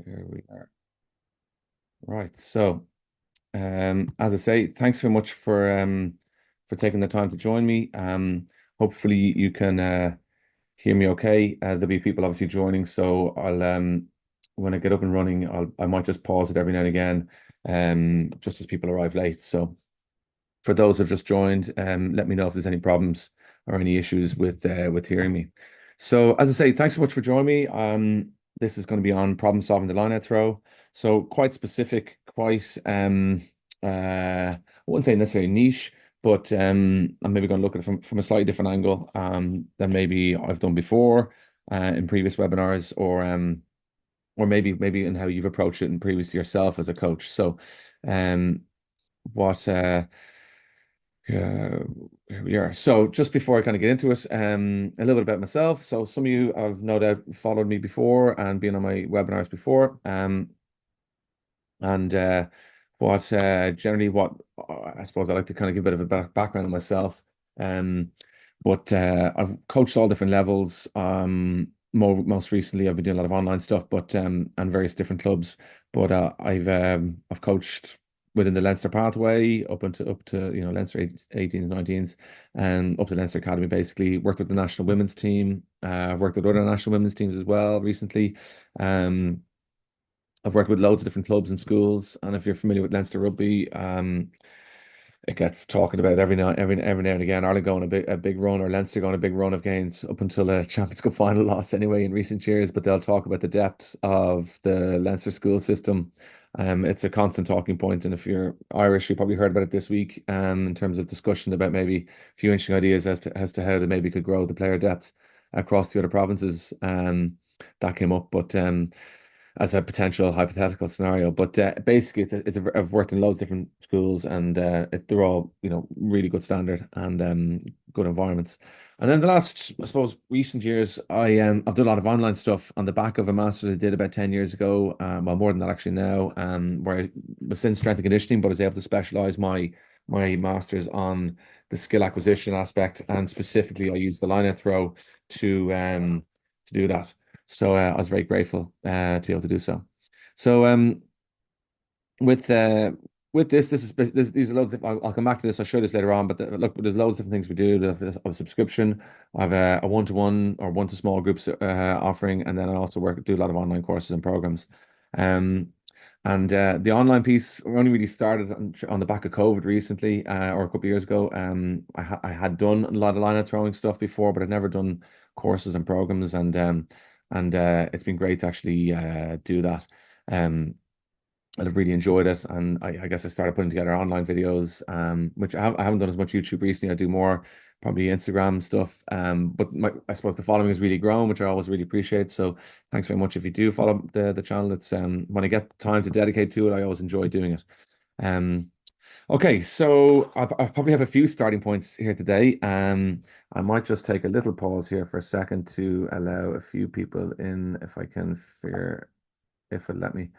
Here we are. Right. So, as I say, thanks so much for taking the time to join me. Hopefully you can hear me okay. There'll be people obviously joining, so I'll when I get up and running, I might just pause it every now and again, just as people arrive late. So for those who've just joined, let me know if there's any problems or any issues with hearing me. So as I say, thanks so much for joining me. This is going to be on problem solving the line out throw. So quite specific, quite I wouldn't say necessarily niche, but I'm maybe going to look at it from a slightly different angle than maybe I've done before in previous webinars, or maybe in how you've approached it in previous yourself as a coach. So um what yeah, yeah. So just before I kind of get into it, a little bit about myself. So some of you have no doubt followed me before and been on my webinars before. And what generally what I suppose I like to kind of give a bit of a background on myself. Um, but I've coached all different levels. Most recently, I've been doing a lot of online stuff, but and various different clubs. But I've coached within the Leinster pathway up to Leinster 18s, 19s, and up to Leinster Academy. Basically, worked with the national women's team. Worked with other national women's teams as well recently. Um, I've worked with loads of different clubs and schools, and if you're familiar with Leinster rugby, it gets talking about every now and again. Ireland going a big run, or Leinster going a big run of games up until a Champions Cup final loss anyway in recent years. But they'll talk about the depth of the Leinster school system. It's a constant talking point, and if you're Irish, you probably heard about it this week. In terms of discussion about maybe a few interesting ideas as to how they maybe could grow the player depth across the other provinces. That came up, but as a potential hypothetical scenario. But basically, I've worked in loads of different schools, and they're all really good standard and good environments. And then the last, I suppose, recent years, I've done a lot of online stuff on the back of a master's I did about 10 years ago. Well, more than that actually now, where I was in strength and conditioning, but I was able to specialize my master's on the skill acquisition aspect, and specifically, I used the line out throw to do that. So I was very grateful to be able to do so. So with uh, with these are loads of, I'll come back to this. I'll show this later on. But look, there's loads of different things we do. There's a subscription. I have a one-to-one or one-to-small groups offering, and then I also do a lot of online courses and programs. Um, and the online piece we only really started on the back of COVID recently, or a couple of years ago. I had done a lot of line out throwing stuff before, but I'd never done courses and programs, and it's been great to actually do that. Um, and I've really enjoyed it, and I guess I started putting together online videos, which I haven't done as much YouTube recently. I do more probably Instagram stuff, but I suppose the following has really grown, which I always really appreciate. So thanks very much if you do follow the channel. It's when I get time to dedicate to it, I always enjoy doing it. Um, okay, so I probably have a few starting points here today. I might just take a little pause here for a second to allow a few people in, if I can figure if it'll let me.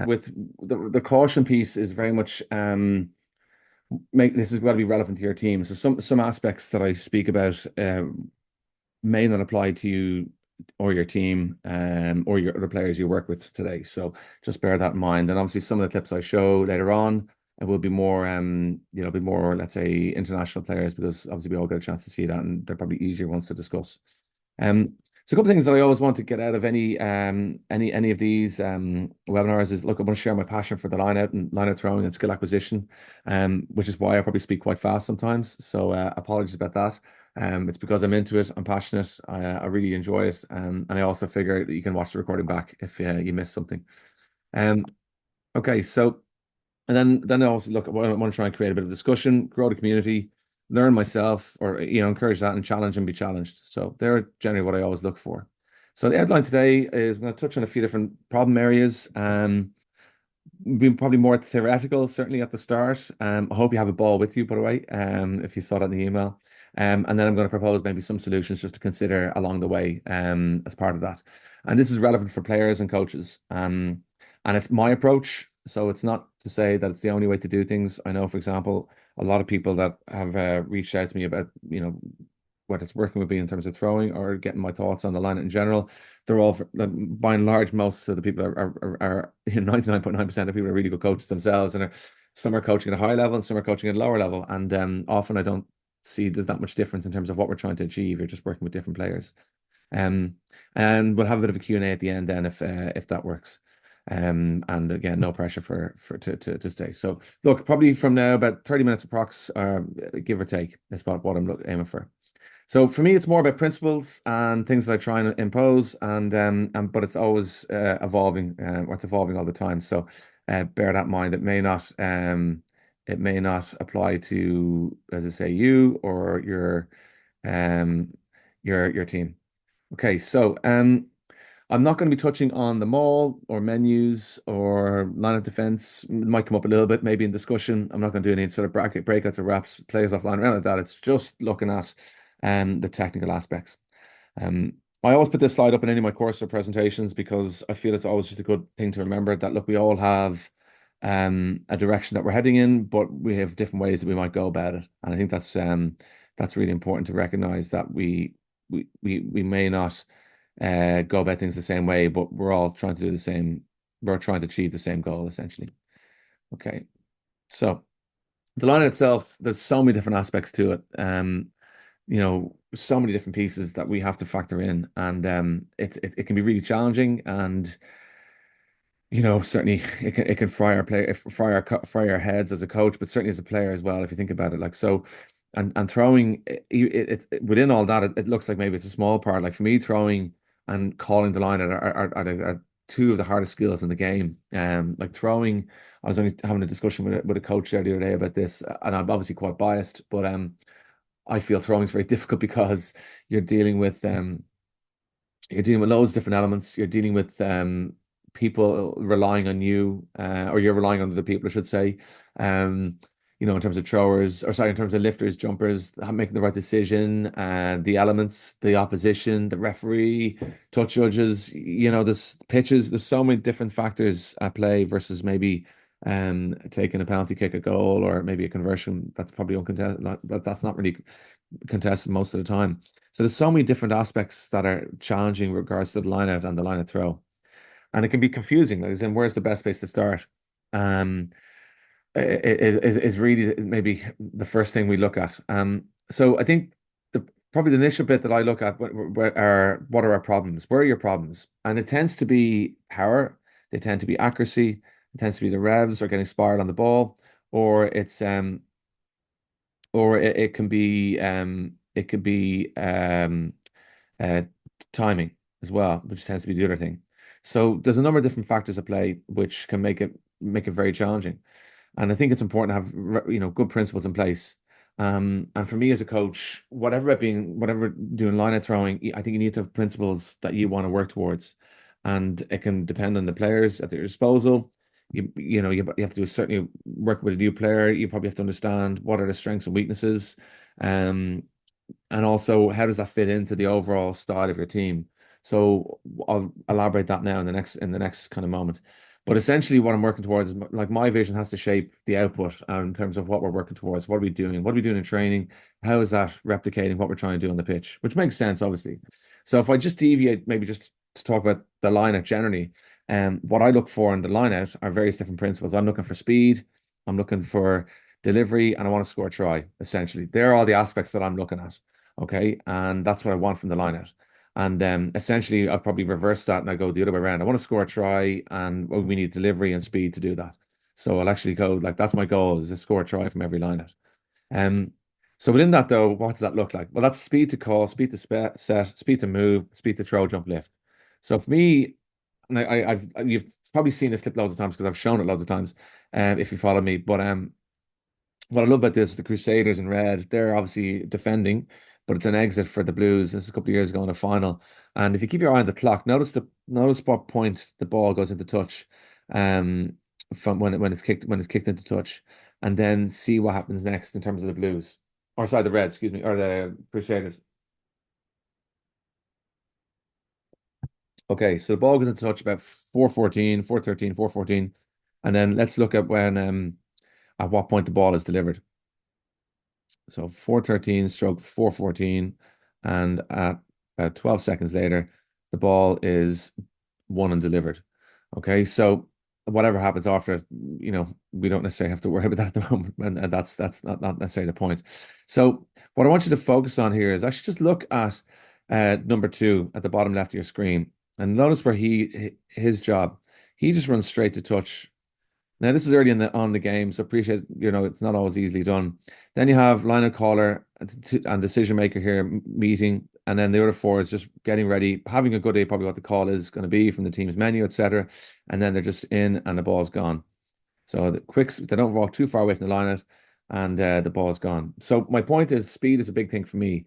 With the caution piece is very much make this has got to be relevant to your team. So some aspects that I speak about may not apply to you or your team or your other players you work with today. So just bear that in mind. And obviously some of the clips I show later on it will be more be more, let's say, international players, because obviously we all get a chance to see that, and they're probably easier ones to discuss. So a couple of things that I always want to get out of any of these webinars is, look, I want to share my passion for the line out throwing and skill acquisition, which is why I probably speak quite fast sometimes. So apologies about that. It's because I'm into it. I'm passionate. I really enjoy it, and I also figure that you can watch the recording back if you miss something. Um, okay, so and then I also look. I want to try and create a bit of discussion, grow the community, learn myself, or encourage that and challenge and be challenged. So they're generally what I always look for. So the outline today is I'm going to touch on a few different problem areas. Being probably more theoretical, certainly at the start. I hope you have a ball with you, by the way, if you saw that in the email. And then I'm going to propose maybe some solutions just to consider along the way, as part of that. And this is relevant for players and coaches. And it's my approach. So it's not to say that it's the only way to do things. I know, for example, a lot of people that have reached out to me about, whether it's working with me in terms of throwing or getting my thoughts on the line in general, they're all, by and large, most of the people are 99.9% of people are really good coaches themselves, and some are coaching at a high level and some are coaching at a lower level. And often I don't see there's that much difference in terms of what we're trying to achieve. You're just working with different players. Um, and we'll have a bit of a Q&A at the end then if that works. And again, no pressure to stay. So look, probably from now about 30 minutes approx, give or take, is what I'm aiming for. So for me, it's more about principles and things that I try and impose, and but it's always evolving, or it's evolving all the time. So bear that in mind. It may not apply to, as I say, you or um, your team. Okay, so I'm not going to be touching on the Maul or menus or line of defense. It might come up a little bit, maybe in discussion. I'm not going to do any sort of bracket breakouts or wraps, players offline, or anything like that. It's just looking at the technical aspects. Um, I always put this slide up in any of my course or presentations because I feel it's always just a good thing to remember that, look, we all have a direction that we're heading in, but we have different ways that we might go about it. And I think that's really important to recognize that we may not go about things the same way, but we're all trying to do the same. We're trying to achieve the same goal, essentially. Okay, so the line itself, there's so many different aspects to it. So many different pieces that we have to factor in, and it can be really challenging, and certainly it can fry our heads as a coach, but certainly as a player as well, if you think about it. Like, so, and throwing, it's within all that, it looks like maybe it's a small part. Like for me, throwing and calling the line are two of the hardest skills in the game. Like throwing, I was only having a discussion with a coach there the other day about this, and I'm obviously quite biased, but I feel throwing is very difficult because you're dealing with you're dealing with loads of different elements. You're dealing with people relying on you, or you're relying on the people, I should say. Um, in terms of throwers, or sorry, in terms of lifters, jumpers, making the right decision, and the elements, the opposition, the referee, touch judges. There's pitches. There's so many different factors at play versus maybe taking a penalty kick, a goal, or maybe a conversion that's probably uncontested. That's not really contested most of the time. So there's so many different aspects that are challenging in regards to the line out and the line of throw. And it can be confusing, like, as in where's the best place to start? Um, is really maybe the first thing we look at. So I think probably the initial bit that I look at are what are our problems? Where are your problems? And it tends to be power, they tend to be accuracy, it tends to be the revs or getting spiraled on the ball, or it can be uh, timing as well, which tends to be the other thing. So there's a number of different factors at play which can make it very challenging. And I think it's important to have good principles in place. And for me as a coach, whatever doing line out throwing, I think you need to have principles that you want to work towards, and it can depend on the players at their disposal. You have to certainly work with a new player. You probably have to understand what are the strengths and weaknesses. Um, and also, how does that fit into the overall style of your team? So I'll elaborate that now in the next kind of moment. But essentially, what I'm working towards is like my vision has to shape the output in terms of what we're working towards. What are we doing? What are we doing in training? How is that replicating what we're trying to do on the pitch? Which makes sense, obviously. So if I just deviate, maybe just to talk about the line out generally, what I look for in the line out are various different principles. I'm looking for speed. I'm looking for delivery, and I want to score a try. Essentially, they're all the aspects that I'm looking at. Okay. And that's what I want from the lineout. And essentially, I'll probably reverse that and I go the other way around. I want to score a try, and we need delivery and speed to do that. So I'll actually go like that's my goal, is to score a try from every lineout. Um, so within that though, what does that look like? Well, that's speed to call, speed to set, speed to move, speed to throw, jump, lift. So for me, and you've probably seen this clip loads of times because I've shown it loads of times, if you follow me. But what I love about this, the Crusaders in red, they're obviously defending, but it's an exit for the Blues. This is a couple of years ago in a final. And if you keep your eye on the clock, notice what point the ball goes into touch, um, from when it's kicked into touch, and then see what happens next in terms of the Blues. Or sorry, the Reds, excuse me, or the Crusaders. Okay, so the ball goes into touch about 4:14, 4:13, 4:14. And then let's look at when at what point the ball is delivered. So 4:13 stroke 4:14. and at 12 seconds later, the ball is won and delivered. Okay, so whatever happens after, we don't necessarily have to worry about that at the moment, and that's not necessarily the point. So what I want you to focus on here is actually just look at number two at the bottom left of your screen and notice where his job. He just runs straight to touch. Now, this is early in on the game, so appreciate, it's not always easily done. Then you have line caller and decision maker here meeting, and then the other four is just getting ready, having a good day, probably what the call is going to be from the team's menu, etc. And then they're just in, and the ball's gone. So the quicks, they don't walk too far away from the line out, and the ball's gone. So my point is, speed is a big thing for me.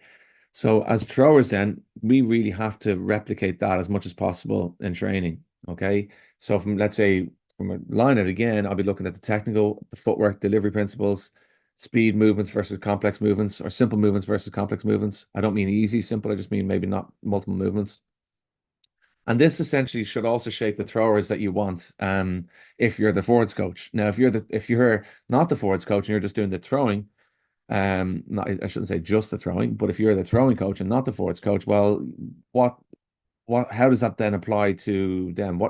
So as throwers, then we really have to replicate that as much as possible in training. Okay. So from let's say from a line out again, I'll be looking at the technical, the footwork, delivery principles, speed movements versus complex movements, or simple movements versus complex movements. I don't mean easy, simple. I just mean maybe not multiple movements. And this essentially should also shape the throwers that you want. If you're the forwards coach. Now, if you're not the forwards coach and you're just doing the throwing, not, I shouldn't say just the throwing, but if you're the throwing coach and not the forwards coach, well, what how does that then apply to them?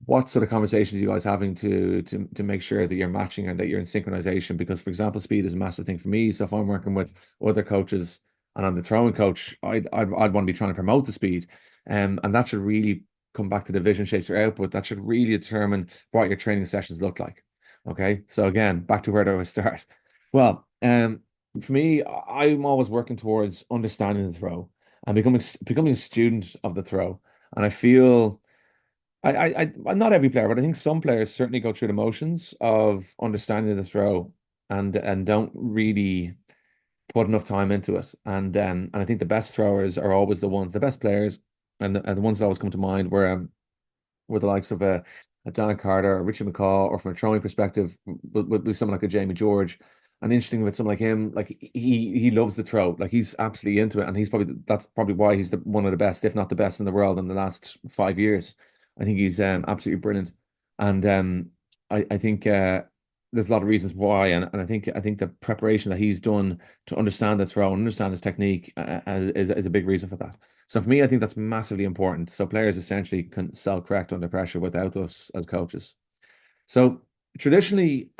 What sort of conversations are you guys having to make sure that you're matching and that you're in synchronization? Because, for example, speed is a massive thing for me. So if I'm working with other coaches and I'm the throwing coach, I'd want to be trying to promote the speed, and that should really come back to the vision shapes your output. That should really determine what your training sessions look like. Okay, so again, back to where do I start? Well, for me, I'm always working towards understanding the throw and becoming a student of the throw, and I feel. Not every player, but I think some players certainly go through the motions of understanding the throw and don't really put enough time into it. And I think the best throwers are always the best players, and the ones that always come to mind were the likes of a Dan Carter, or Richie McCaw, or from a throwing perspective, with someone like a Jamie George. And interesting with someone like him, like he loves the throw, like he's absolutely into it, and that's probably why he's one of the best, if not the best in the world in the last 5 years. I think he's absolutely brilliant, and I think there's a lot of reasons why, and I think the preparation that he's done to understand the throw and understand his technique is a big reason for that. So for me, I think that's massively important. So players essentially can self-correct under pressure without us as coaches. So traditionally,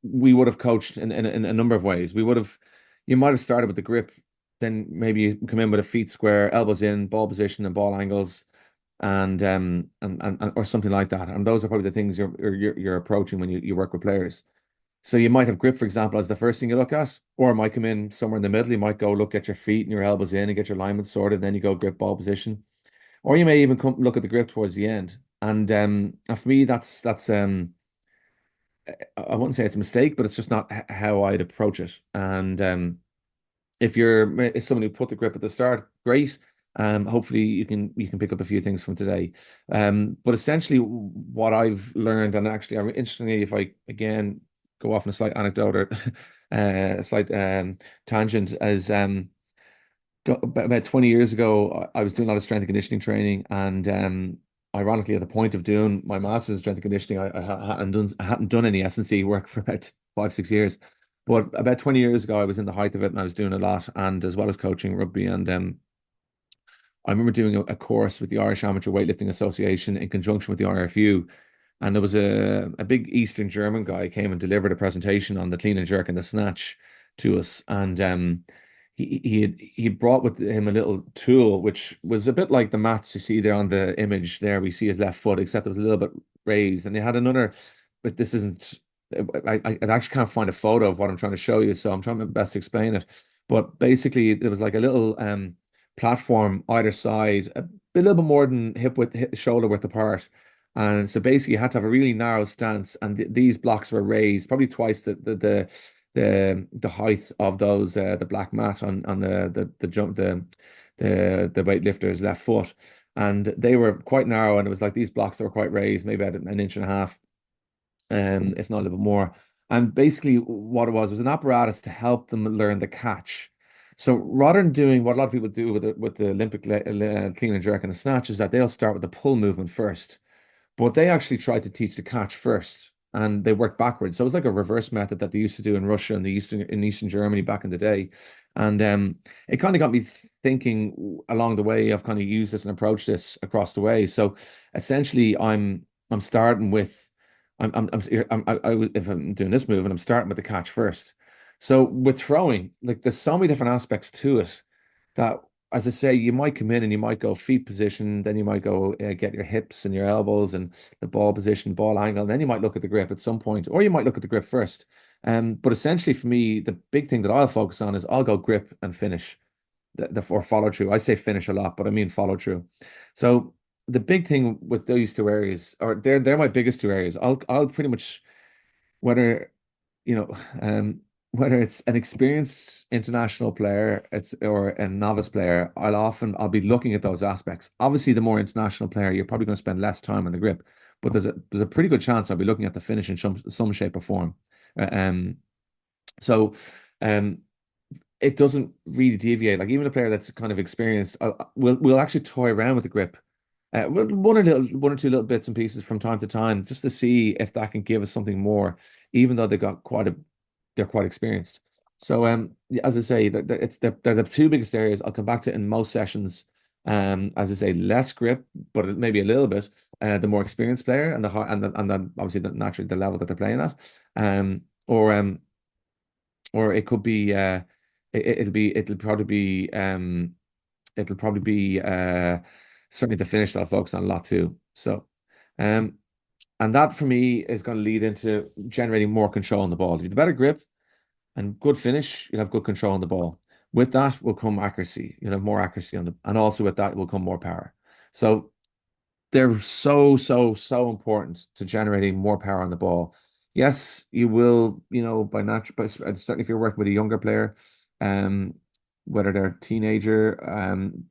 we would have coached in a number of ways. You might have started with the grip, then maybe you come in with a feet square, elbows in, ball position and ball angles, and or something like that. And those are probably the things you're approaching when you work with players. So you might have grip, for example, as the first thing you look at, or it might come in somewhere in the middle. You might go look at your feet and your elbows in and get your alignment sorted, and then you go grip ball position. Or you may even come look at the grip towards the end. And for me, that's I wouldn't say it's a mistake, but it's just not how I'd approach it. And if someone who put the grip at the start, great. Hopefully you can pick up a few things from today. But essentially what I've learned, and actually I'm interestingly, if I again go off on a slight anecdote or a slight tangent, as about 20 years ago, I was doing a lot of strength and conditioning training, and ironically, at the point of doing my master's in strength and conditioning, I hadn't done any S&C work for about 5, 6 years. But about 20 years ago, I was in the height of it, and I was doing a lot, and as well as coaching rugby. And I remember doing a course with the Irish Amateur Weightlifting Association in conjunction with the IRFU. And there was a big Eastern German guy came and delivered a presentation on the clean and jerk and the snatch to us. And he brought with him a little tool, which was a bit like the mats you see there on the image there. We see his left foot, except it was a little bit raised. And he had another, but this isn't, I actually can't find a photo of what I'm trying to show you. So I'm trying my best to explain it. But basically, there was like a little platform either side, a little bit more than hip shoulder width apart. And so basically, you had to have a really narrow stance, and these blocks were raised probably twice the height of those the black mat on the jump the weightlifter's left foot, and they were quite narrow, and it was like these blocks that were quite raised, maybe at an inch and a half, if not a little bit more. And basically, what it was an apparatus to help them learn the catch. So rather than doing what a lot of people do with the Olympic clean and jerk and the snatch, is that they'll start with the pull movement first, but they actually tried to teach the catch first. and they worked backwards. So it was like a reverse method that they used to do in Russia and the Eastern Germany back in the day. And it kind of got me thinking along the way. I've kind of used this and approached this across the way. So essentially, I'm starting with if I'm doing this move, and I'm starting with the catch first. So with throwing, like there's so many different aspects to it that, as I say, you might come in and you might go feet position, then you might go get your hips and your elbows and the ball position, ball angle, and then you might look at the grip at some point, or you might look at the grip first. But essentially, for me, the big thing that I'll focus on is I'll go grip and finish or follow through. I say finish a lot, but I mean follow through. So the big thing with those two areas, or they're my biggest two areas. I'll pretty much, whether you know, whether it's an experienced international player, it's or a novice player, I'll be looking at those aspects. Obviously, the more international player, you're probably going to spend less time on the grip, but there's a pretty good chance I'll be looking at the finish in some shape or form. Uh, Um, so um, it doesn't really deviate. Like even a player that's kind of experienced, will actually toy around with the grip. One or two little bits and pieces from time to time, just to see if that can give us something more, even though they're quite experienced. So yeah, as I say, they're the two biggest areas I'll come back to in most sessions. As I say, less grip, but maybe a little bit. The more experienced player and the high and then obviously naturally the level that they're playing at. Or it could be it'll probably be certainly the finish that I'll focus on a lot too. So um and that for me is going to lead into generating more control on the ball. If you have the better grip and good finish, you'll have good control on the ball. With that will come accuracy. You'll have more accuracy on and also with that will come more power. So they're so important to generating more power on the ball. Yes, you will, by natural, but certainly if you're working with a younger player, um, whether they're a teenager,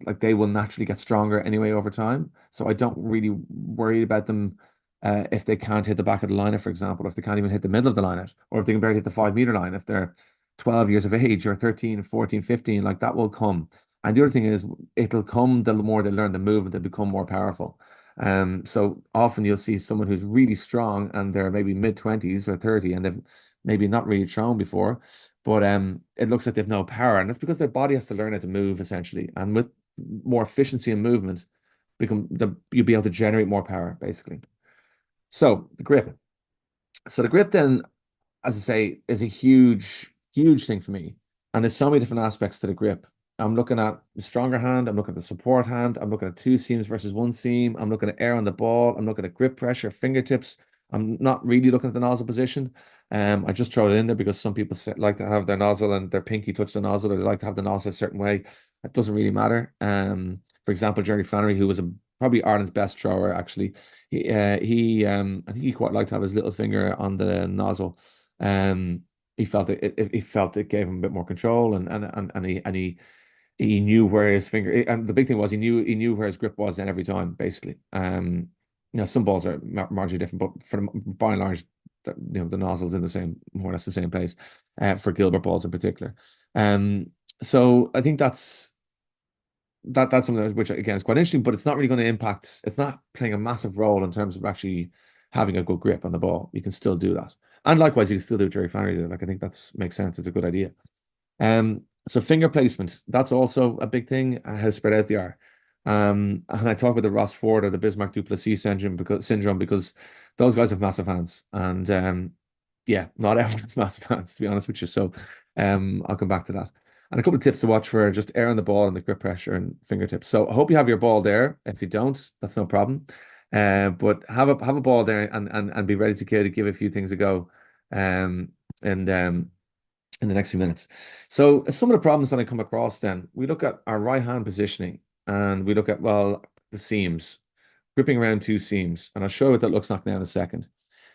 like they will naturally get stronger anyway over time. So I don't really worry about them if they can't hit the back of the liner, for example, or if they can't even hit the middle of the liner, or if they can barely hit the 5 meter line, if they're 12 years of age or 13, 14, 15, like that will come. And the other thing is it'll come the more they learn the move and they become more powerful. So often you'll see someone who's really strong and they're maybe mid 20s or 30 and they've maybe not really thrown before, but it looks like they've no power. And that's because their body has to learn how to move essentially. And with more efficiency and movement, you'll be able to generate more power, basically. So the grip. So the grip then, as I say, is a huge thing for me. And there's so many different aspects to the grip. I'm looking at the stronger hand. I'm looking at the support hand. I'm looking at two seams versus one seam. I'm looking at air on the ball. I'm looking at grip pressure, fingertips. I'm not really looking at the nozzle position. I just throw it in there because some people like to have their nozzle and their pinky touch the nozzle, or they like to have the nozzle a certain way. It doesn't really matter. For example, Jerry Flannery, who was probably Ireland's best thrower, actually, I think he quite liked to have his little finger on the nozzle. Um, he felt it gave him a bit more control, and he knew where his finger. And the big thing was he knew where his grip was then every time, basically. Some balls are marginally different, but by and large, the nozzle's in the same, more or less the same place. For Gilbert balls in particular. So I think that's something which again is quite interesting, but it's not really going to impact. It's not playing a massive role in terms of actually having a good grip on the ball. You can still do that, and likewise, you can still do Jerry Flannery. Like I think that's makes sense. It's a good idea. So finger placement, that's also a big thing, how spread out they are. And I talk about the Ross Ford or the Bismarck Duplessis syndrome because those guys have massive hands. And yeah, not everyone's massive hands, to be honest with you. So I'll come back to that. And a couple of tips to watch for just air on the ball and the grip pressure and fingertips. So I hope you have your ball there. If you don't, that's no problem. But have a ball there and be ready to give a few things a go. And in the next few minutes. So some of the problems that I come across then, we look at our right hand positioning and we look at, well, the seams, gripping around two seams. And I'll show you what that looks like now in a second.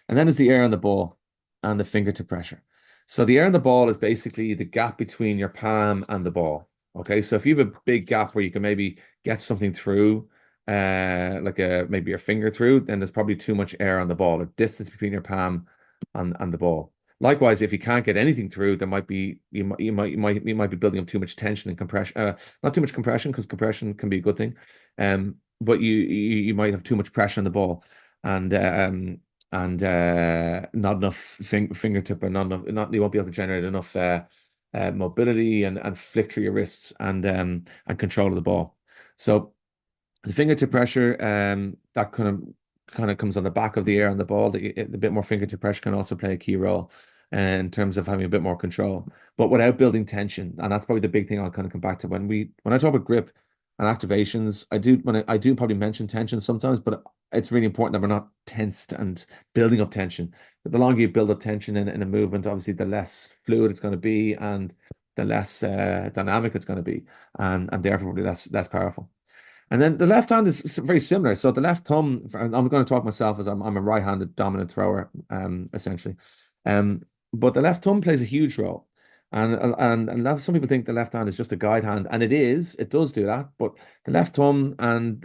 And then there's the air on the ball and the fingertip pressure. So the air on the ball is basically the gap between your palm and the ball. Okay, so if you have a big gap where you can maybe get something through, like maybe your finger through, then there's probably too much air on the ball, or distance between your palm and the ball. Likewise, if you can't get anything through, there might be you might be building up too much tension and compression. Not too much compression because compression can be a good thing. But you might have too much pressure on the ball, and and not enough fingertip, or not enough, not you won't be able to generate enough mobility and flick through your wrists and control of the ball. So the fingertip pressure, that kind of comes on the back of the air on the ball. The bit more fingertip pressure can also play a key role in terms of having a bit more control, but without building tension. And that's probably the big thing I'll kind of come back to when I talk about grip and activations. I do probably mention tension sometimes, but it's really important that we're not tensed and building up tension. But the longer you build up tension in a movement, obviously the less fluid it's going to be, and the less dynamic it's going to be, and therefore less powerful. And then the left hand is very similar. So the left thumb, I'm going to talk myself as I'm a right-handed dominant thrower, essentially. Um, but the left thumb plays a huge role. Some people think the left hand is just a guide hand, and it does do that. But the left thumb and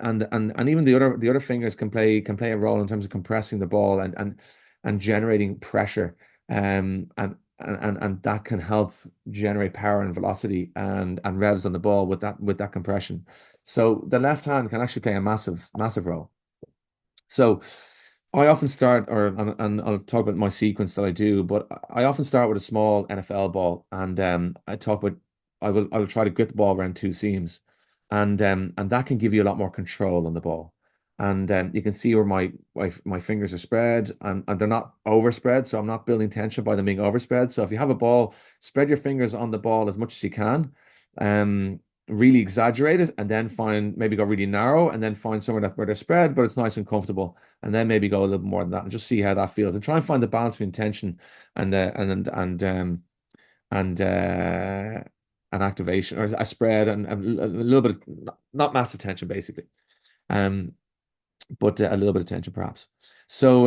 even the other fingers can play a role in terms of compressing the ball and generating pressure. And that can help generate power and velocity and revs on the ball with that compression. So the left hand can actually play a massive role. So I often start, and I'll talk about my sequence that I do, but I often start with a small NFL ball, and I will try to grip the ball around two seams, and that can give you a lot more control on the ball. And you can see where my fingers are spread, and they're not overspread, so I'm not building tension by them being overspread. So if you have a ball, spread your fingers on the ball as much as you can. Um, Really exaggerate it, and then maybe go really narrow, and then find somewhere where they're spread, but it's nice and comfortable, and then maybe go a little more than that, and just see how that feels, and try and find the balance between tension and and uh, and activation, or a spread, and a little bit not massive tension basically, um, but a little bit of tension perhaps. So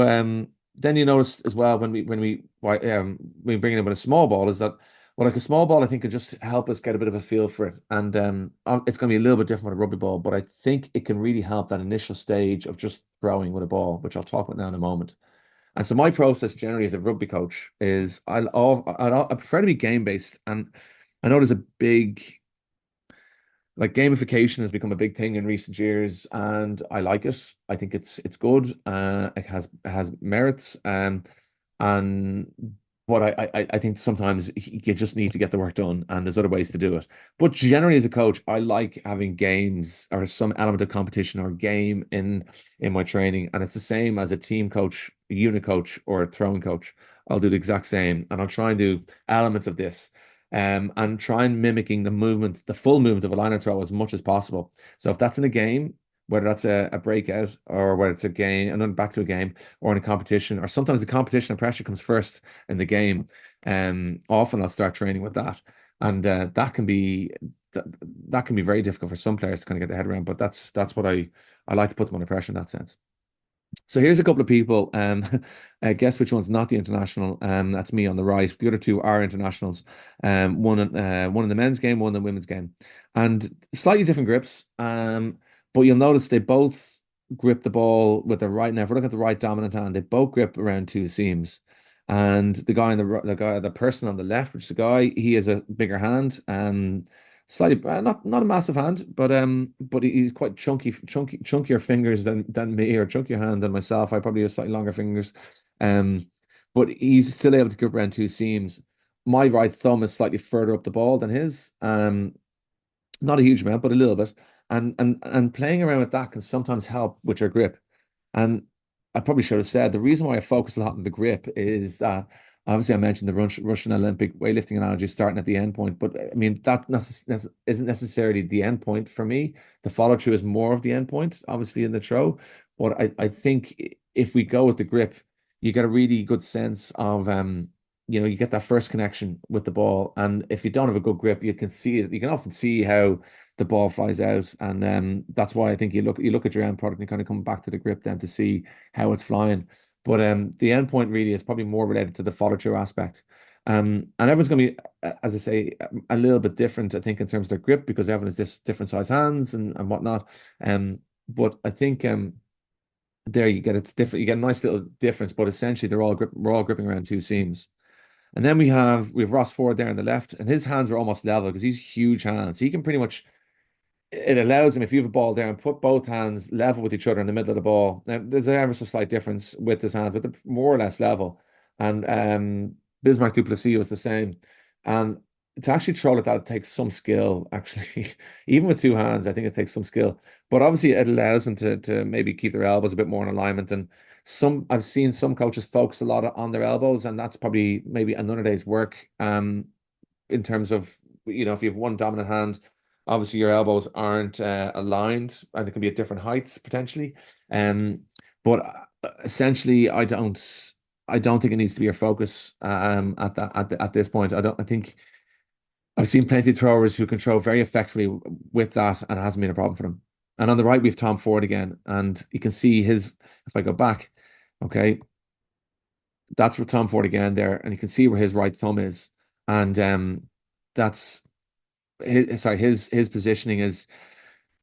then you notice as well when we bring it in with a small ball is that, well, like a small ball, I think could just help us get a bit of a feel for it. And it's going to be a little bit different with a rugby ball, but I think it can really help that initial stage of just throwing with a ball, which I'll talk about now in a moment. And so my process generally as a rugby coach is I prefer to be game based, and I know there's a big, like, gamification has become a big thing in recent years, and I like it. I think it's good. It has merits. And but I think sometimes you just need to get the work done, and there's other ways to do it. But generally, as a coach, I like having games or some element of competition or game in my training, and it's the same as a team coach, a unit coach, or a throwing coach. I'll do the exact same, and I'll try and do elements of this, and try and mimicking the full movement of a line and throw as much as possible. So if that's in a game, whether that's a breakout, or whether it's a game and then back to a game, or in a competition, or sometimes the competition and pressure comes first in the game. Often I'll start training with that, and that, that can be very difficult for some players to kind of get their head around. But that's what I like to put them under pressure in that sense. So here's a couple of people. Guess which one's not the international? That's me on the right. The other two are internationals. One in the men's game, one in the women's game, and slightly different grips. But you'll notice they both grip the ball with the right. Now, if we're looking at the right dominant hand, they both grip around two seams. And the person on the left, which is the guy, he has a bigger hand. Slightly, not a massive hand, but he's quite chunkier fingers than me, or chunkier hand than myself. I probably have slightly longer fingers, um, but he's still able to grip around two seams. My right thumb is slightly further up the ball than his, not a huge amount, but a little bit. And playing around with that can sometimes help with your grip. And I probably should have said the reason why I focus a lot on the grip is that obviously I mentioned the Russian Olympic weightlifting analogy starting at the end point, but I mean that isn't necessarily the end point for me. The follow through is more of the end point, obviously in the throw. But I think if we go with the grip, you get a really good sense of you get that first connection with the ball. And if you don't have a good grip, you can see it. You can often see how the ball flies out, and that's why I think you look at your end product and you kind of come back to the grip then to see how it's flying. But the end point really is probably more related to the follow through aspect. And everyone's going to be, as I say, a little bit different, I think, in terms of their grip, because everyone has this different size hands and whatnot. But I think there you get it's different. You get a nice little difference, but essentially we're all gripping around two seams. And then we have Ross Ford there on the left, and his hands are almost level because he's huge hands. He can pretty much it allows him, if you have a ball there and put both hands level with each other in the middle of the ball. Now, there's an ever so slight difference with his hands, but they're more or less level. And Bismarck Duplessis was the same. And to actually troll it, that takes some skill, actually. Even with two hands, I think it takes some skill. But obviously, it allows them to maybe keep their elbows a bit more in alignment. And I've seen some coaches focus a lot on their elbows, and that's probably maybe another day's work. In terms of, if you have one dominant hand, obviously your elbows aren't aligned and it can be at different heights potentially. Um, but essentially, I don't think it needs to be your focus at this point. I think I've seen plenty of throwers who can throw very effectively with that, and it hasn't been a problem for them. And on the right, we have Tom Ford again, and you can see his. If I go back, okay, that's for Tom Ford again there, and you can see where his right thumb is, and that's his positioning is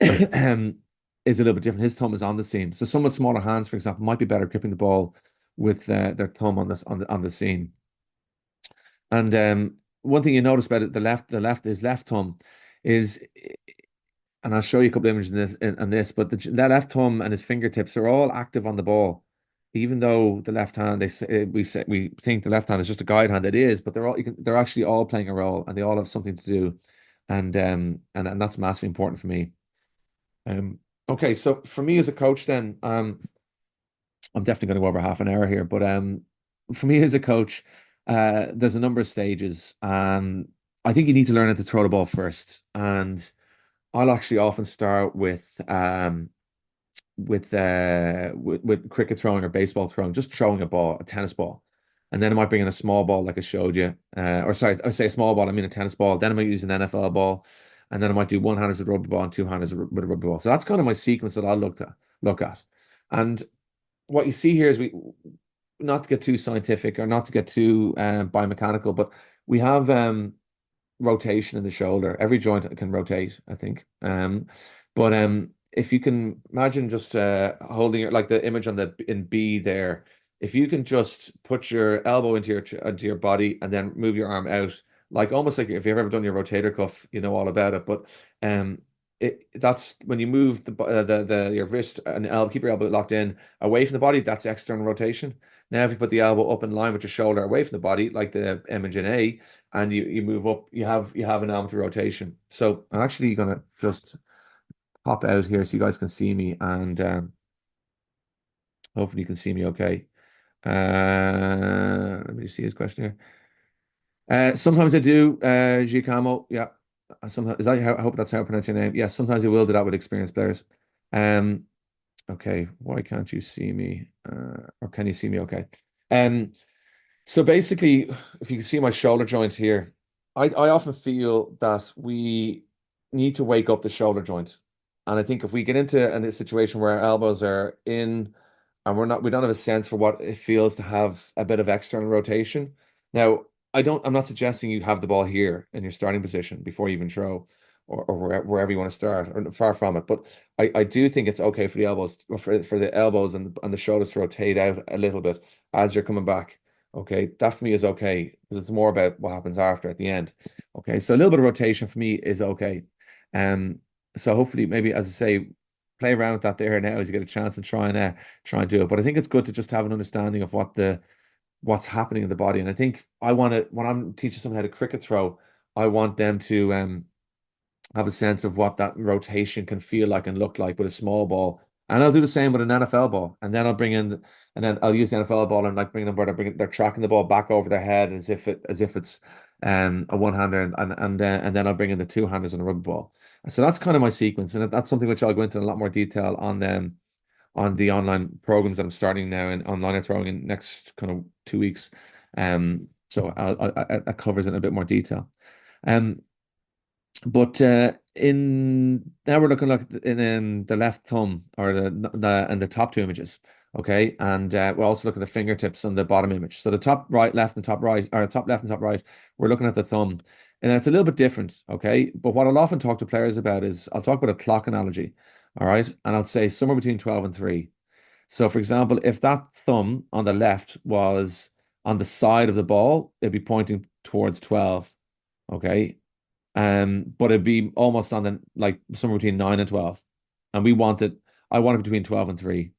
a little bit different. His thumb is on the seam, so someone with smaller hands, for example, might be better gripping the ball with their thumb on the seam. And one thing you notice about it, his left thumb is, and I'll show you a couple of images on this, but the left thumb and his fingertips are all active on the ball. Even though the left hand, we think the left hand is just a guide hand. It is, but they're actually all playing a role, and they all have something to do, and that's massively important for me. Um, okay, so for me as a coach, then, I'm definitely going to go over half an hour here, but for me as a coach, there's a number of stages. I think you need to learn how to throw the ball first, and I'll actually often start with cricket throwing or baseball throwing, just throwing a tennis ball. And then I might bring in a small ball like I showed you. Or sorry, I say a small ball, I mean a tennis ball. Then I might use an NFL ball. And then I might do one hand as a rugby ball and two hands with a rugby ball. So that's kind of my sequence that I'll look at. And what you see here is, we not to get too scientific or not to get too biomechanical, but we have rotation in the shoulder. Every joint can rotate, I think. But if you can imagine just holding it like the image in B there, if you can just put your elbow into your body and then move your arm out, like almost like if you've ever done your rotator cuff, you know all about it. But um, that's when you move your wrist and elbow, keep your elbow locked in away from the body. That's external rotation. Now, if you put the elbow up in line with your shoulder away from the body, like the image in A, and you move up, you have an arm to rotation. So I'm actually gonna just pop out here so you guys can see me, and hopefully you can see me okay. Let me see his question here. Sometimes I do, Giacomo. Yeah. Sometimes, I hope that's how I pronounce your name. Yes, sometimes I will do that with experienced players. Um, okay, why can't you see me? Or can you see me okay? Um, so basically, if you can see my shoulder joint here, I often feel that we need to wake up the shoulder joint. And I think if we get into a situation where our elbows are in and we don't have a sense for what it feels to have a bit of external rotation. Now, I'm not suggesting you have the ball here in your starting position before you even throw, or wherever you want to start, or far from it. But I do think it's okay for the elbows, or for the elbows and the shoulders to rotate out a little bit as you're coming back. Okay, that for me is okay, because it's more about what happens after at the end. Okay, so a little bit of rotation for me is okay. Um, so hopefully, maybe, as I say, play around with that there now as you get a chance and try and do it. But I think it's good to just have an understanding of what's happening in the body. And I think I want to, when I'm teaching someone how to cricket throw, I want them to have a sense of what that rotation can feel like and look like with a small ball. And I'll do the same with an NFL ball. And then and then I'll use the NFL ball and like bring them where they're tracking the ball back over their head as if it's a one-hander, and then I'll bring in the two-handers and a rugby ball. So that's kind of my sequence. And that's something which I'll go into in a lot more detail on the online programs that I'm starting now and online throwing in next kind of 2 weeks. So that covers it in a bit more detail. Um, but in now we're looking like in the left thumb, or the and the top two images, okay, and we're also looking at the fingertips on the bottom image. So the top right, left, and top right, or top left and top right, we're looking at the thumb, and it's a little bit different, okay. But what I'll often talk to players about is I'll talk about a clock analogy, all right, and I'll say somewhere between 12 and 3. So, for example, if that thumb on the left was on the side of the ball, it'd be pointing towards 12, okay. But it'd be almost on the like somewhere between 9 and 12. And we want it, I want it between 12 and 3.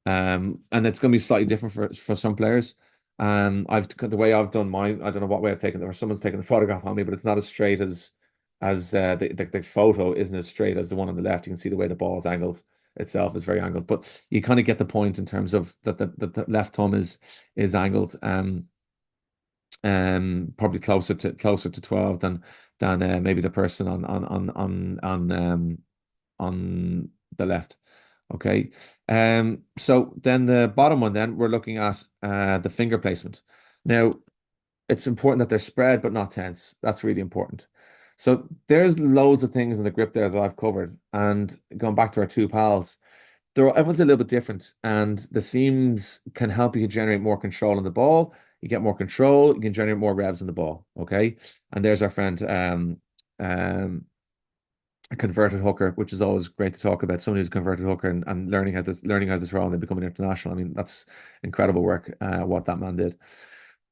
And it's going to be slightly different for some players. I've the way I've done mine, I don't know what way I've taken it, or someone's taken the photograph on me, but it's not as straight as the photo isn't as straight as the one on the left. You can see the way the ball is angled itself is very angled, but you kind of get the point in terms of that the left thumb is angled. Probably closer to 12 than maybe the person on the left. Okay. So then the bottom one, then we're looking at the finger placement. Now, it's important that they're spread but not tense. That's really important. So there's loads of things in the grip there that I've covered. And going back to our two pals, everyone's a little bit different, and the seams can help you generate more control on the ball. You get more control, you can generate more revs on the ball. Okay. And there's our friend um a converted hooker, which is always great to talk about. Somebody who's a converted hooker and learning how to throw and then becoming international. I mean, that's incredible work, what that man did.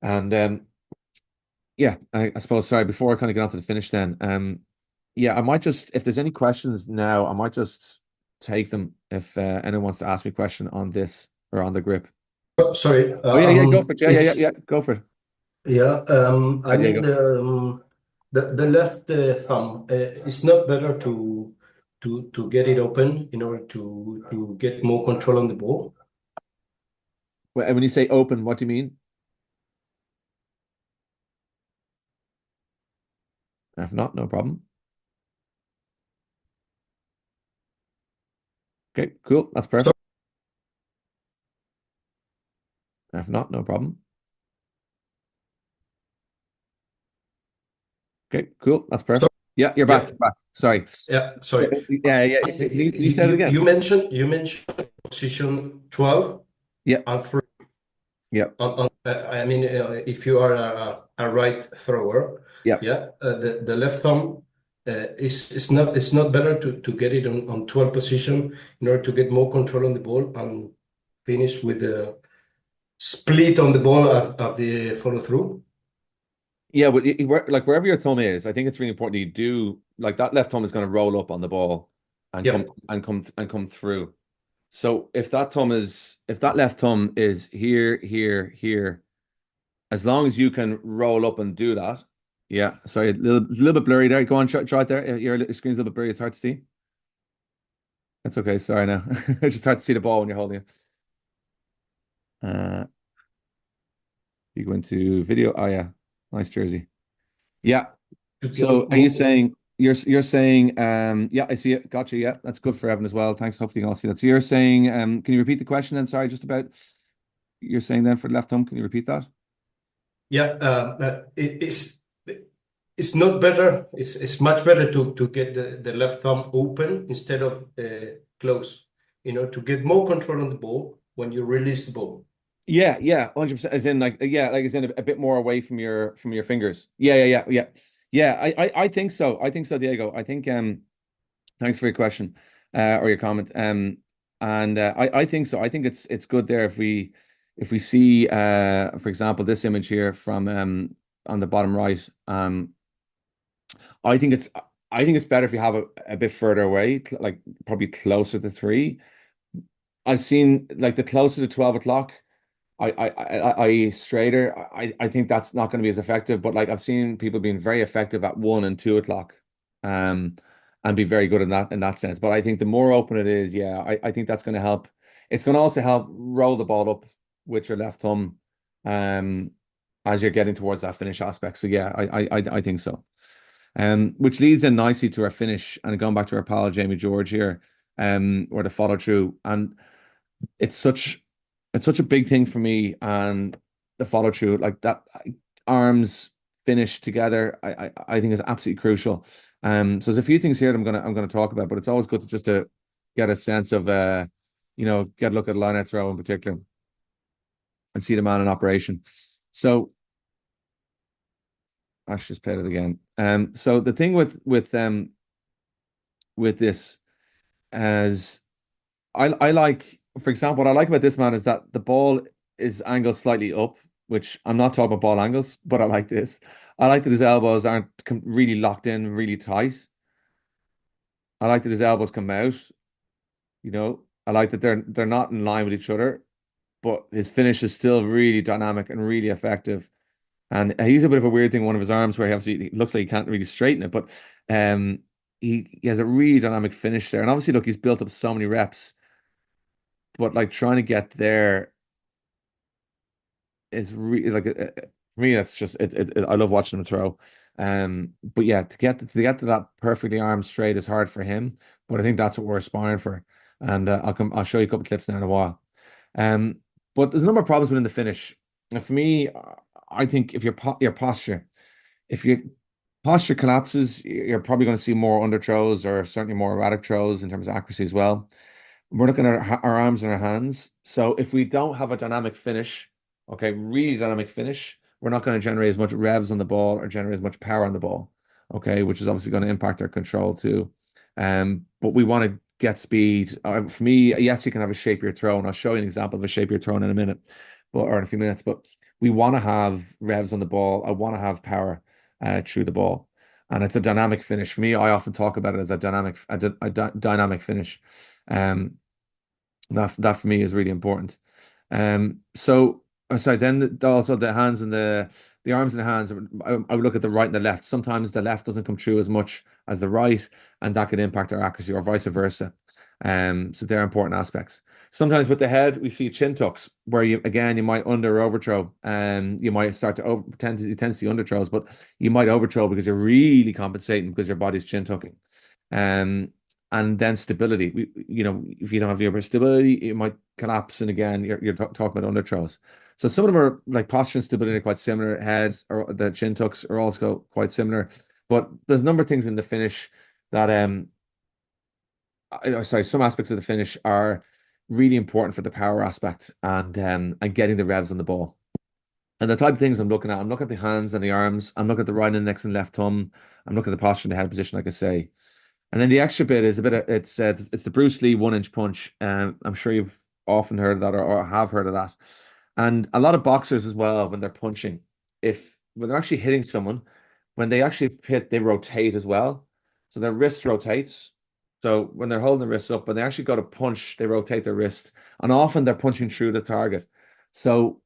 And yeah, I suppose, sorry, before I kind of get on to the finish then, yeah, I might just, if there's any questions now, I might just take them if anyone wants to ask me a question on this or on the grip. Oh, sorry. Oh yeah, yeah, go for it. Yeah, yeah, yeah, Is yeah, go for it. yeah. Hi, I mean Diego. the left thumb. It's not better to get it open in order to get more control on the ball. When you say open, what do you mean? If not, no problem. Okay, cool. That's So perfect. If not, no problem. Okay, cool. That's so perfect. Yeah, you're back. yeah, You're back. Sorry. yeah. Sorry. Yeah, yeah. Can you say it again? You mentioned position 12 Yeah, and 3. yeah, I mean, if you are a right thrower, yeah. yeah, the left thumb is not better to get it on 12 position in order to get more control on the ball and finish with the split on the ball of the follow through. Yeah, but like wherever your thumb is, I think it's really important that you do like that left thumb is going to roll up on the ball and come Yep. come through. So if that left thumb is here, here, here, as long as you can roll up and do that. Yeah, sorry, a little bit blurry there. Go on, try it there. Your screen's a little bit blurry. It's hard to see. That's okay. Sorry now. It's just hard to see the ball when you're holding it. Uh, you go into video. Oh yeah, nice jersey. Yeah. To So get are you more. saying you're saying yeah, I see it. Gotcha. Yeah, that's good for Evan as well. Thanks. Hopefully you can all see that. So you're saying can you repeat the question then? Sorry, just about you're saying then for the left thumb. Can you repeat that? Yeah, it's not better. It's much better to get the left thumb open instead of close. You know, to get more control on the ball when you release the ball. Yeah, yeah, 100%. As in like yeah, like as in a bit more away from your fingers. Yeah, yeah, yeah, yeah. Yeah, I think so. I think so, Diego. I think thanks for your question or your comment. And I think so. I think it's good there if we see for example this image here from on the bottom right. I think it's I think it's better if you have a bit further away, like probably closer to 3. I've seen like the closer to 12 o'clock. I straighter. I think that's not going to be as effective. But like I've seen people being very effective at 1 and 2 o'clock, um, and be very good in that sense. But I think the more open it is, yeah, I think that's going to help. It's going to also help roll the ball up with your left thumb, um, as you're getting towards that finish aspect. So yeah, I think so. Which leads in nicely to our finish and going back to our pal Jamie George here, or the follow through. And it's such it's such a big thing for me and the follow through like that arms finish together. I think is absolutely crucial. So there's a few things here that I'm gonna talk about, but it's always good to just to get a sense of get a look at line throw in particular and see the man in operation. So I should just play it again. So the thing with this as I like, for example, what I like about this man is that the ball is angled slightly up. which I'm not talking about ball angles, but I like this. I like that his elbows aren't really locked in really tight. I like that his elbows come out, you know. I like that they're not in line with each other, but his finish is still really dynamic and really effective. And he's a bit of a weird thing, one of his arms where he obviously it looks like he can't really straighten it, but he has a really dynamic finish there. And obviously, look, he's built up so many reps, but like trying to get there is really like for me, that's just I love watching him throw. But yeah, to get to that perfectly armed straight is hard for him, but I think that's what we're aspiring for. And I'll show you a couple of clips now in a while. Um, but there's a number of problems within the finish. And for me, I think if your posture, if your posture collapses, you're probably going to see more under throws or certainly more erratic throws in terms of accuracy as well. We're looking at our arms and our hands. So if we don't have a dynamic finish, okay, really dynamic finish, we're not going to generate as much revs on the ball or generate as much power on the ball, okay, which is obviously going to impact our control too. But we want to get speed. For me, yes, you can have a shape your throw, and I'll show you an example of a shape your throw in a minute, but or in a few minutes. But we want to have revs on the ball. I want to have power through the ball, and it's a dynamic finish. For me, I often talk about it as a dynamic finish. Um, that for me is really important. Sorry, then also the hands and the arms and the hands. I would look at the right and the left. Sometimes the left doesn't come through as much as the right, and that can impact our accuracy, or vice versa. So they're important aspects. Sometimes with the head, we see chin tucks where you might under or overthrow, and you might start to tend to see underthrows, but you might overthrow because you're really compensating because your body's chin tucking. Um, and then stability. If you don't have the upper stability, it might collapse. And again, you're talking about underthrows. So some of them are like posture and stability are quite similar. Heads or the chin tucks are also quite similar. But there's a number of things in the finish that sorry, some aspects of the finish are really important for the power aspect and getting the revs on the ball. And the type of things I'm looking at the hands and the arms. I'm looking at the right index and left thumb. I'm looking at the posture and the head position, like I say. And then the extra bit is a bit of it's the Bruce Lee 1 inch punch. I'm sure you've often heard of that or have heard of that. And a lot of boxers as well, when they're punching, if when they're actually hitting someone, when they actually hit, they rotate as well. So their wrist rotates. So when they're holding the wrist up, when they actually go to punch, they rotate their wrist. And often they're punching through the target. So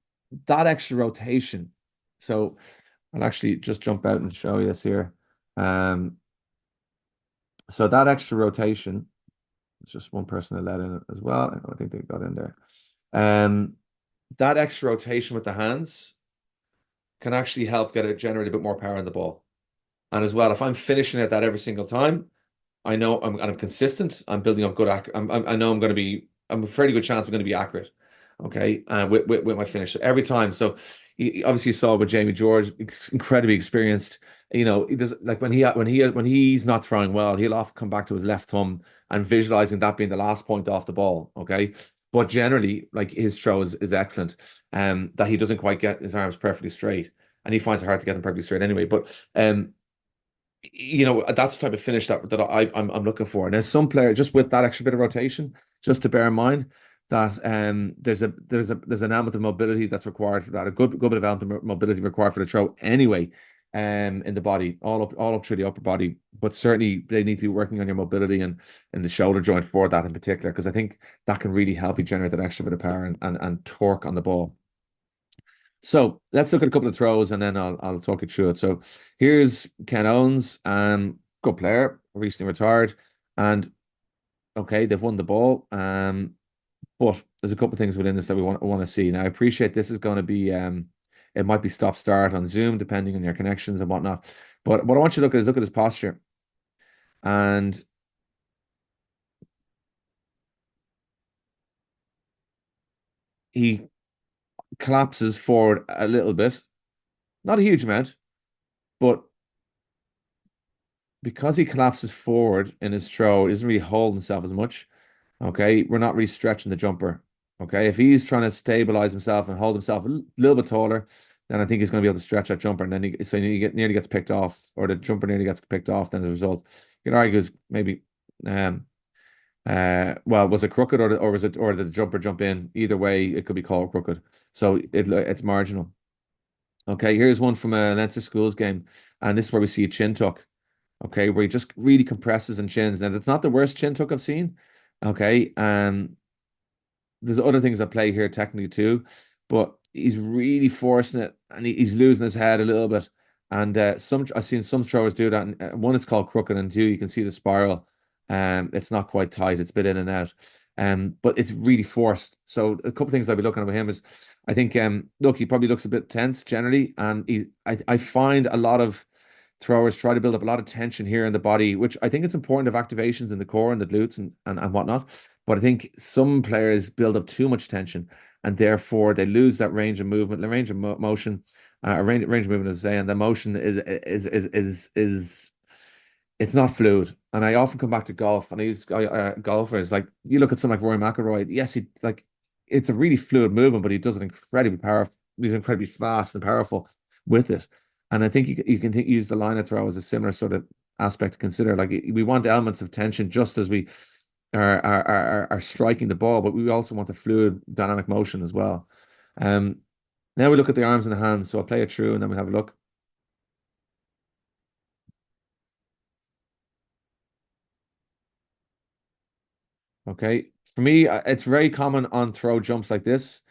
that extra rotation. So I'll actually just jump out and show you this here. Um, so that extra rotation, it's just one person that let in it as well. I think they got in there. Um, that extra rotation with the hands can actually help generate a bit more power in the ball. And as well, if I'm finishing at that every single time, I know I'm consistent. I'm building up good. I know I'm a fairly good chance I'm going to be accurate. Okay, with my finish every time. So obviously you saw with Jamie George, incredibly experienced. He does like when he's not throwing well, he'll often come back to his left thumb and visualizing that being the last point off the ball. Okay, but generally, like his throw is excellent. That he doesn't quite get his arms perfectly straight, and he finds it hard to get them perfectly straight anyway. But that's the type of finish that I'm looking for. And there's some player just with that extra bit of rotation, just to bear in mind that there's an element of mobility that's required for that, a good bit of element of mobility required for the throw anyway, in the body, all up through the upper body. But certainly they need to be working on your mobility and the shoulder joint for that in particular, because I think that can really help you generate that extra bit of power and torque on the ball. So let's look at a couple of throws and then I'll talk you through it. So here's Ken Owens, good player, recently retired, and okay, they've won the ball. But there's a couple of things within this that we want to see. Now I appreciate this is going to be it might be stop start on Zoom depending on your connections and whatnot. But what I want you to look at his posture. And he collapses forward a little bit, not a huge amount, but because he collapses forward in his throw, he doesn't really hold himself as much. Okay, we're not really stretching the jumper. Okay, if he's trying to stabilize himself and hold himself a little bit taller, then I think he's going to be able to stretch that jumper, and then nearly gets picked off, or the jumper nearly gets picked off. Then as a result, you can argue is maybe, well, was it crooked or did the jumper jump in? Either way, it could be called crooked. So it's marginal. Okay, here's one from a Leinster Schools game, and this is where we see a chin tuck. Okay, where he just really compresses and chins. Now, that's not the worst chin tuck I've seen. Okay, there's other things at play here technically too, but he's really forcing it, and he's losing his head a little bit. And some I've seen some throwers do that. And one, it's called crooked, and two, you can see the spiral. It's not quite tight; it's a bit in and out. But it's really forced. So a couple of things I'll be looking at with him is, I think, look, he probably looks a bit tense generally, and I find a lot of throwers try to build up a lot of tension here in the body, which I think it's important of activations in the core and the glutes and whatnot. But I think some players build up too much tension, and therefore they lose that range of movement, the range of motion, range of movement, as I say, and the motion is it's not fluid. And I often come back to golf, and I use golfers like, you look at someone like Rory McIlroy. Yes, he like it's a really fluid movement, but he does it incredibly powerful. He's incredibly fast and powerful with it. And I think you can use the line of throw as a similar sort of aspect to consider. Like, we want elements of tension just as we are striking the ball, but we also want a fluid dynamic motion as well. Um, Now we look at the arms and the hands. So I'll play it through and then we'll have a look. Okay. For me, it's very common on throw jumps like this,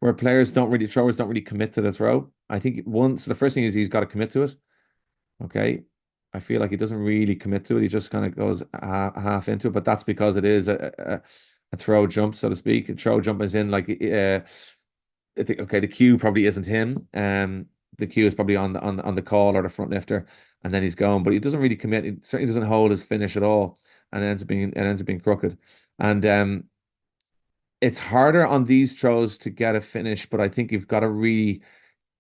where throwers don't really commit to the throw. I think once the first thing is he's got to commit to it. Okay. I feel like he doesn't really commit to it. He just kind of goes half into it, but that's because it is a throw jump, so to speak. A throw jump is in like, I think, okay, the cue probably isn't him. The cue is probably on the call or the front lifter, and then he's going. But he doesn't really commit. He certainly doesn't hold his finish at all, and it ends up being crooked. And it's harder on these throws to get a finish, but I think you've got to really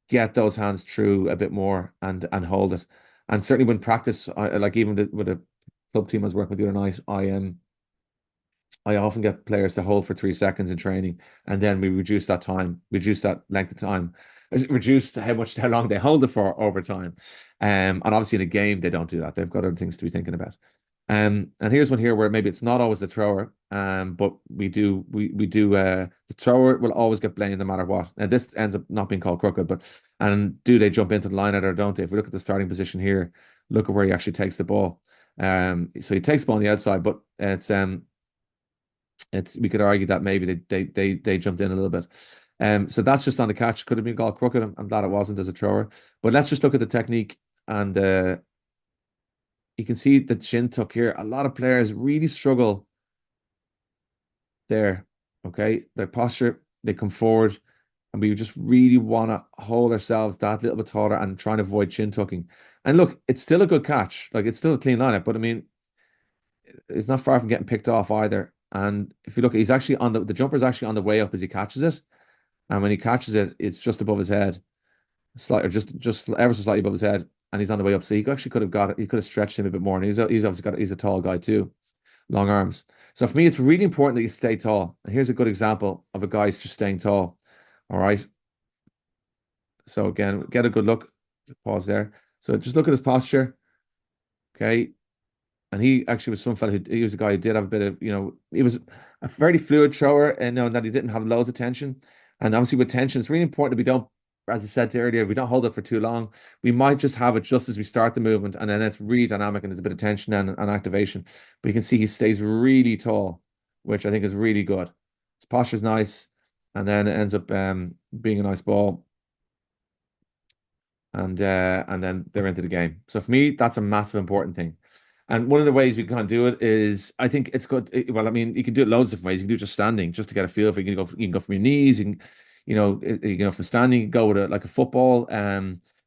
get those hands through a bit more and hold it. And certainly when practice, like even with a club team I was working with the other night, I often get players to hold for 3 seconds in training, and then we reduce that time, reduce that length of time, reduce how long they hold it for over time. And obviously in a game they don't do that. They've got other things to be thinking about. And here's one here where maybe it's not always the thrower, but we do the thrower will always get blamed no matter what. Now this ends up not being called crooked, but and do they jump into the line out or don't they? If we look at the starting position here, look at where he actually takes the ball. So he takes the ball on the outside, but it's we could argue that maybe they jumped in a little bit. So that's just on the catch. Could have been called crooked. I'm glad it wasn't as a thrower. But let's just look at the technique, and you can see the chin tuck here. A lot of players really struggle there. Okay, their posture, they come forward, and we just really want to hold ourselves that little bit taller and try and avoid chin tucking. And look, it's still a good catch. Like, it's still a clean lineup, but I mean, it's not far from getting picked off either. And if you look, he's actually on the jumper's actually on the way up as he catches it. And when he catches it, it's just above his head, slightly, or just ever so slightly above his head, and he's on the way up. So he actually could have got it. He could have stretched him a bit more. And he's obviously he's a tall guy too, long arms. So for me, it's really important that you stay tall. And here's a good example of a guy who's just staying tall. All right. So again, get a good look. Pause there. So just look at his posture. Okay. And he actually was some fella he was a guy who did have a bit of, he was a very fluid thrower, and knowing that he didn't have loads of tension. And obviously with tension, it's really important that we don't, as I said earlier, we don't hold it for too long. We might just have it just as we start the movement, and then it's really dynamic and there's a bit of tension and activation. But you can see he stays really tall, which I think is really good. His posture's nice, and then it ends up being a nice ball. And then they're into the game. So for me, that's a massive important thing. And one of the ways we can do it is, I think it's good. Well, I mean, you can do it loads of different ways. You can do it just standing, just to get a feel for it. You can go from your knees. From standing, you can go with like a football,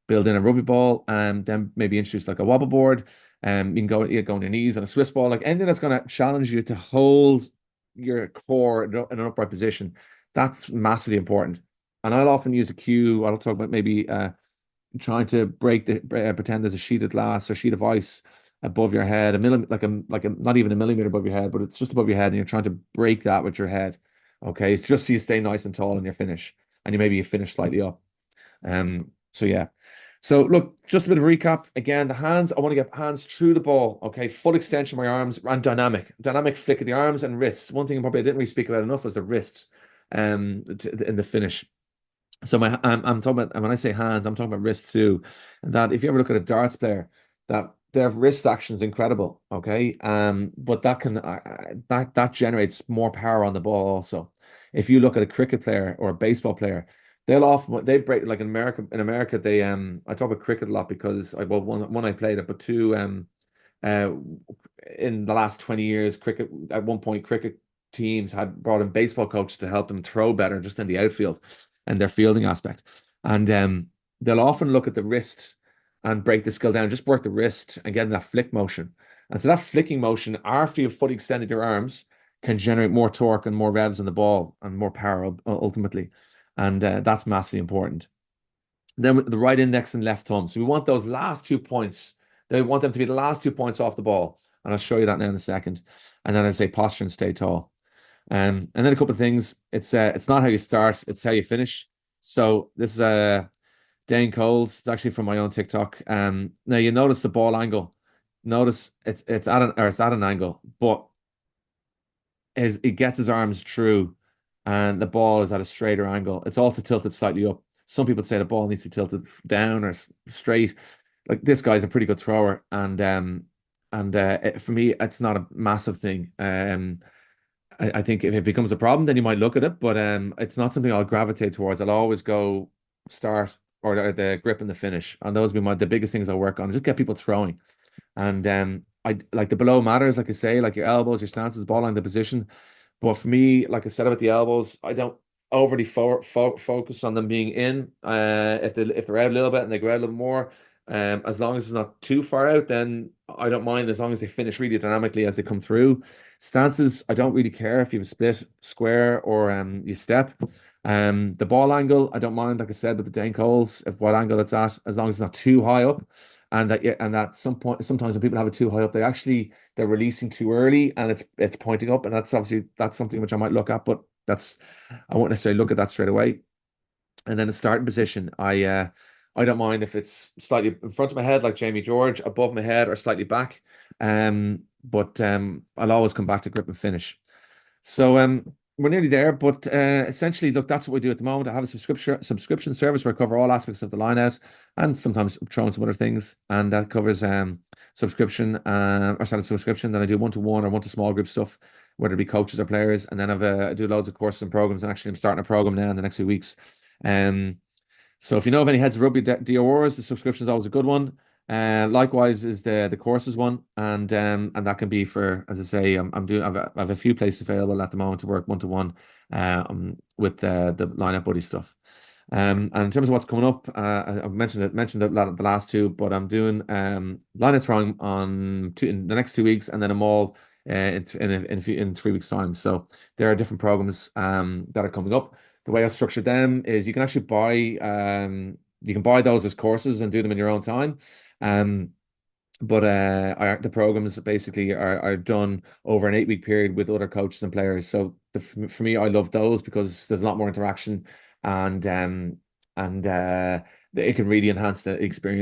build in a rugby ball, then maybe introduce like a wobble board. You can go on your knees on a Swiss ball, like anything that's going to challenge you to hold your core in an upright position. That's massively important. And I'll often use a cue. I'll talk about maybe trying to pretend there's a sheet of glass or sheet of ice above your head, a millimeter, like a not even a millimeter above your head, but it's just above your head, and you're trying to break that with your head. Okay, it's just so you stay nice and tall in your finish, and you finish slightly up. So yeah. So look, just a bit of recap. Again, the hands, I want to get hands through the ball. Okay, full extension of my arms and dynamic flick of the arms and wrists. One thing probably I didn't really speak about enough was the wrists, in the finish. So I'm talking about, and when I say hands, I'm talking about wrists too. And that if you ever look at a darts player, that their wrist action is incredible. Okay, but that generates more power on the ball also. If you look at a cricket player or a baseball player, they'll often they break like in America. In America, they I talk about cricket a lot because I well one I played it, but two uh, in the last 20 years, cricket at one point, cricket teams had brought in baseball coaches to help them throw better just in the outfield and their fielding aspect. And they'll often look at the wrist and break the skill down, just work the wrist and get in that flick motion. And so that flicking motion, after you've fully extended your arms, can generate more torque and more revs in the ball and more power ultimately. And that's massively important. Then with the right index and left thumb. So we want those last 2 points. They want them to be the last 2 points off the ball. And I'll show you that now in a second. And then I say posture and stay tall. And then a couple of things. It's not how you start, it's how you finish. So this is Dane Coles. It's actually from my own TikTok. Now you notice the ball angle. Notice it's at an angle, but it gets his arms through, and the ball is at a straighter angle. It's also tilted slightly up. Some people say the ball needs to be tilted down or straight. Like this guy's a pretty good thrower, and for me, it's not a massive thing. I think if it becomes a problem, then you might look at it, but it's not something I'll gravitate towards. I'll always go start or the grip and the finish, and those will be the biggest things I'll work on. Just get people throwing, and I like the below matters, like I say, like your elbows, your stances, the ball line, the position. But for me, like I said about the elbows, I don't overly focus on them being in. If they're out a little bit and they go out a little more, as long as it's not too far out, then I don't mind as long as they finish really dynamically as they come through. Stances, I don't really care if you have a split, square, or you step. The ball angle, I don't mind, like I said, with the Dane Coles, if what angle it's at, as long as it's not too high up. And that yeah, and at some point, sometimes when people have it too high up, they're releasing too early and it's pointing up, and that's something which I might look at, but that's I won't necessarily look at that straight away. And then the starting position, I don't mind if it's slightly in front of my head, like Jamie George, above my head, or slightly back. But I'll always come back to grip and finish. So we're nearly there, but essentially, look, that's what we do at the moment. I have a subscription service where I cover all aspects of the line out and sometimes throw in some other things, and that covers subscription or sort of subscription. Then I do one-to-one or one-to-small group stuff, whether it be coaches or players, and then I do loads of courses and programs. And actually, I'm starting a program now in the next few weeks. Um, so if you know of any heads of rugby DORs, the subscription is always a good one. Likewise is the courses one, and that can be for, as I say, I have a few places available at the moment to work one-to-one with the lineup buddy stuff. And in terms of what's coming up, I mentioned the last two, but I'm doing lineup throwing in the next 2 weeks, and then a Maul in 3 weeks' time. So there are different programs that are coming up. The way I structured them is you can buy those as courses and do them in your own time. Um, but the programs basically are done over an 8 week period with other coaches and players. So for me, I love those because there's a lot more interaction, and it can really enhance the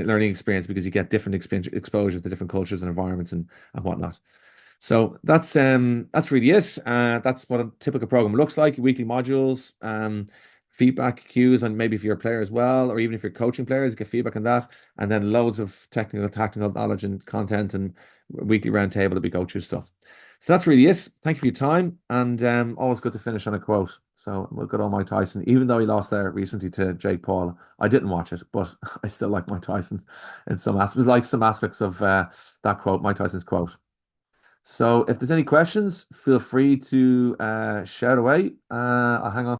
learning experience because you get different exposure to different cultures and environments and whatnot. So that's really it. That's what a typical program looks like. Weekly modules, feedback cues, and maybe if you're a player as well, or even if you're coaching players, get feedback on that, and then loads of tactical knowledge and content, and weekly roundtable that we go through stuff. So that's really it. Thank you for your time, and always good to finish on a quote. So we'll go on Mike Tyson, even though he lost there recently to Jake Paul. I didn't watch it, but I still like Mike Tyson in some aspects, like some aspects of that quote, Mike Tyson's quote. So if there's any questions, feel free to shout away. I'll hang on.